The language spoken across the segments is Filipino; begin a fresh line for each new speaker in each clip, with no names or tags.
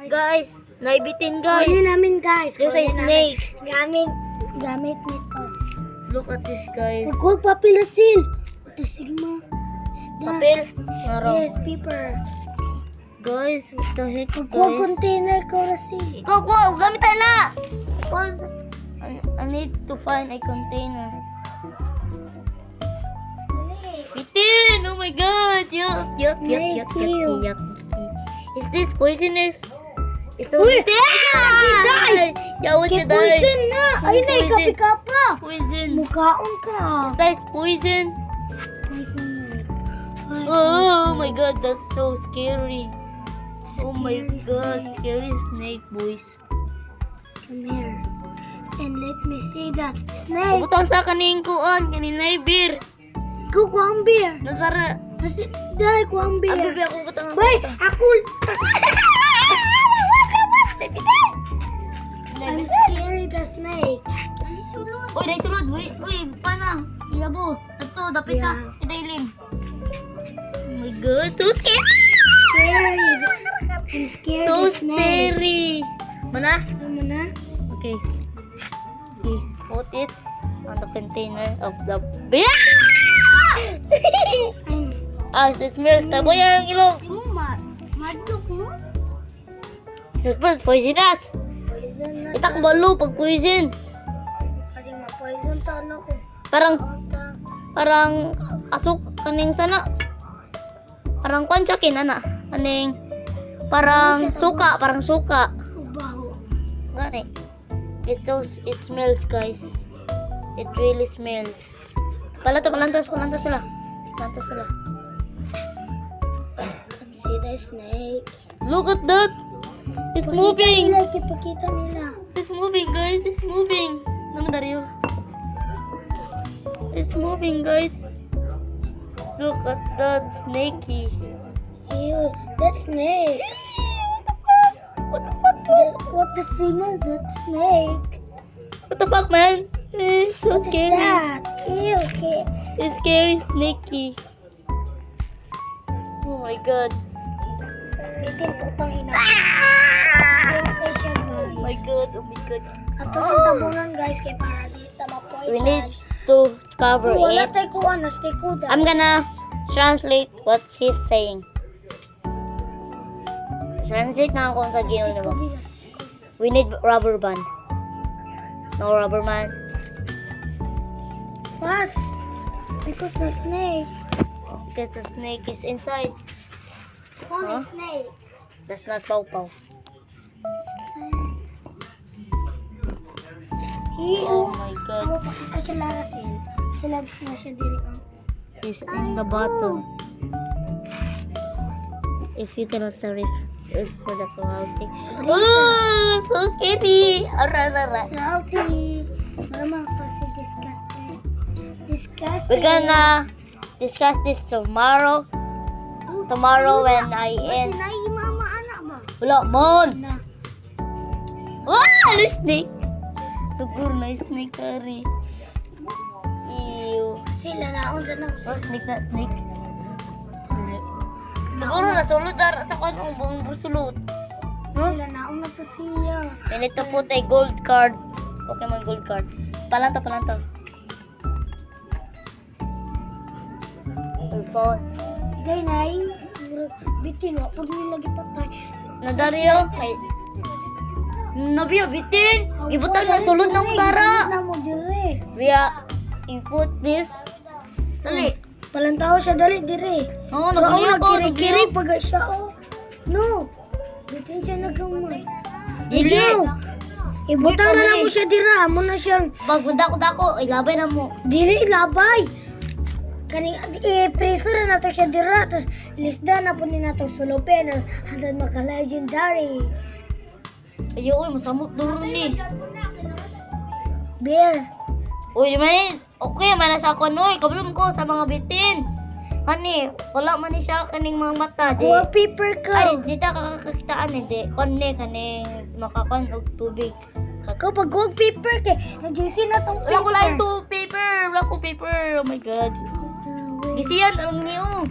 Guys, naibitin guys.
Kunin namin guys.
There's a
Kunin
snake.
namin. Gamit nito.
Look at this guys.
Huwag papilasin. Ito sigma.
Papel. Maro.
Yes, paper.
Guys, what the heck
Huwag
guys?
container ko kasi.
Ikaw, gamit tayo na! I need to find a container. Bitin! Oh my god! Yuck. Is this poisonous? It's so
Uy!
bitin!
Die!
Yeah, what
Kay
you die?
poison na. Ay na,
Poison.
ikapi ka pa.
Poison.
Mukhaon ka.
Is that poison?
Poison na.
Oh my god, that's so scary. Oh my
Scary
god,
snake.
scary snake boys.
Come here. And let me see that snake.
Butang sa kaning kuan, kaninay beer.
Ikaw ko ang beer.
Nasara.
Kasi, dahil ko ang beer.
Abi ako butang.
Bay, ako. I'm scared the snake.
Uy, dai sulod. Uy, pana. Iyabo. Tato, dapit ka.
Yeah.
Idailim. Oh my god, so scary.
Scary. I'm scared
So
the snake.
scary. Mana?
Ano na?
Okay. Okay, put it on the container of the beer. It smells. Tabo yung ilong.
Madok mo?
It smells poisonous.
Poison na.
Itak balo pag poison.
Kasi ma-poison ta na ko.
Parang asok kaning sana. Parang kwansakin ana. Kaning parang suka.
Baho.
Gani. It smells guys. It really smells. Palantas sila.
See the snake.
Look at that. It's moving.
Ipakita nila.
It's moving guys. It's moving. Naman Dario. It's moving guys. Look at that snakey.
Ew, that snake.
What the fuck?
What the signal that snake?
What the fuck man? It's so
What is
scary.
that? Ew, okay.
It's scary snakey. Oh my god.
Bitin putang ina. Okay siya
Oh my
guys.
god.
Ato sa tabunan guys kay para di ta ma-poison.
We need to cover
Wala
it.
tayo kuha na stay kuda.
I'm gonna translate what she's saying. Translate na ako sa gino mo. We need rubber band. No rubber band.
Fast. Because the snake.
Because the snake is inside.
Only
Huh?
snake.
That's not pawpaw.
Ew.
Oh my god.
Ako pakita siya larasin. Sila na siya diri ang.
It's in the bottom. If you cannot sorry for the quality. Oh, so scary. Arara.
Salty. Mama, kasi disgusting. Disgusting.
We're gonna discuss this tomorrow. Tomorrow when I end.
Sinay mama anak ba?
Wala, mon.
Na.
Ah, snake. Siguro na snake kari. Ew.
Sila naon sa nang.
Oh, snake na snake. Siguro nasulod sa kanong buong busulot.
Sila naon na to siya.
We need to put a gold card. Pokemon gold card. Palanto. We found.
Day nay. Bitin wa pud nila gipatay.
Nadaryo. Ay. Nabiyo, bitin. Gibutang na sulod ng dara.
Na mo dire.
You put this. Dali.
Palantaw siya dali dire.
Oo,
Pero
nabuli
ako
ako.
nagkiri-kiri pag siya oh. No. Bitin siya nagamay.
Dili.
Ibutang na lang mo siya dira. Amo na siyang
Pag dako, ilabay na mo.
diri labay. Kaning preso na nato siya dira. Tapos lisda na po ni nato sulupin. Hanggang maka-legendary.
Ayo, uy, masamot duro ni.
Bear.
Uy, di man okay, man sa ako noy. Kabulong ko sa mga bitin. Kani, wala man ni siya kaning mga mata. Di.
Kuha paper ka.
Ay, di ta kakakitaan hindi. Kani, makakon og tubig.
Kapag huwag paper kay nag-GC na tong
Wala ko
paper.
lang to paper. Wala ko paper. Oh my god. Gisiyan, ang niyo.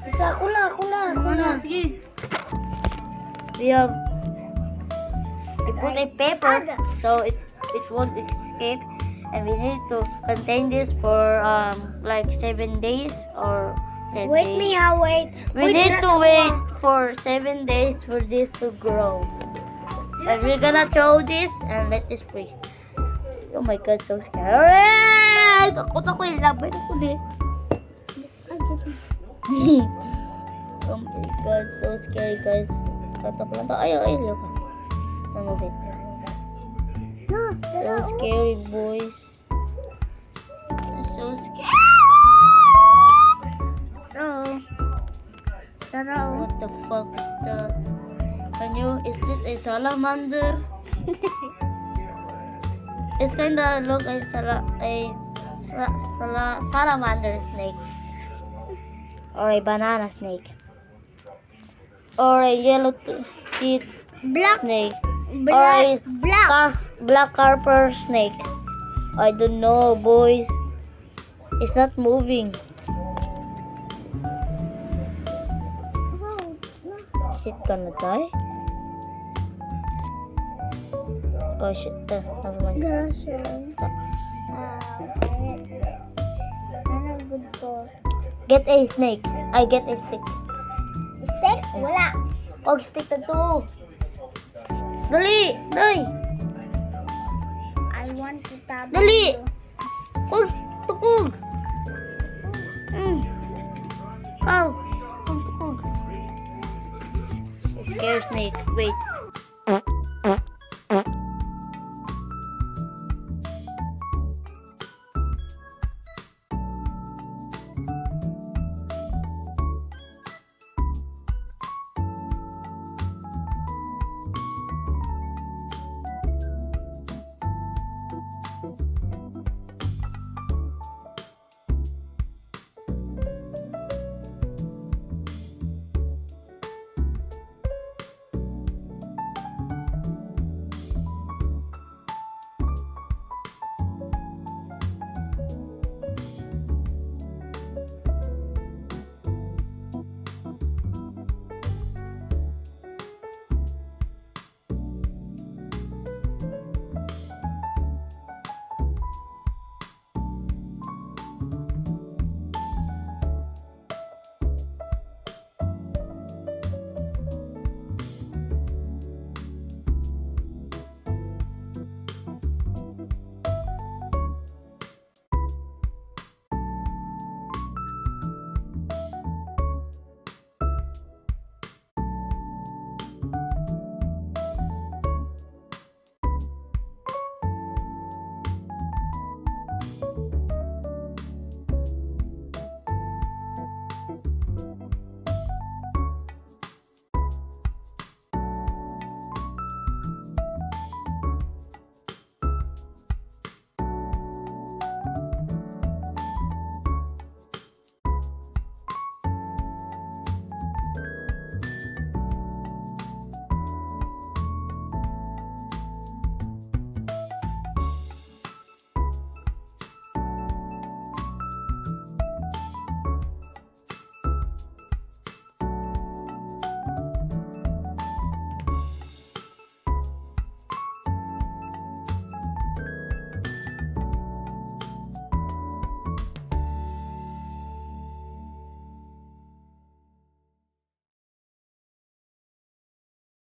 Isa, ako na.
Sige. We have we put a paper so it won't escape, and we need to contain this for like 7 days or 10
Wait,
days.
Mia, wait.
We need to wait for 7 days for this to grow. And we're gonna throw this and let this free. Oh my god, so scary. Alright! Takot ako yung labay na kulit. Oh my god, so scary guys. Tatak lang to. Ayaw, ayaw ka. Move it.
No,
So scary, boys. So scary. Oh. What the fuck is that? Is this a salamander? It's kinda look like salamander snake. Or a banana snake. Or a yellow teeth
Black,
snake.
black,
Black carper snake. I don't know, boys. It's not moving. Is it gonna die? Oh shit, never mind. Get a snake. I get a stick.
Stick? Wala.
Oh, stick na to. Dali! Dali!
I want to tap.
Dali! Pug! Tukog! Ow! Tukog! Scare snake. Wait.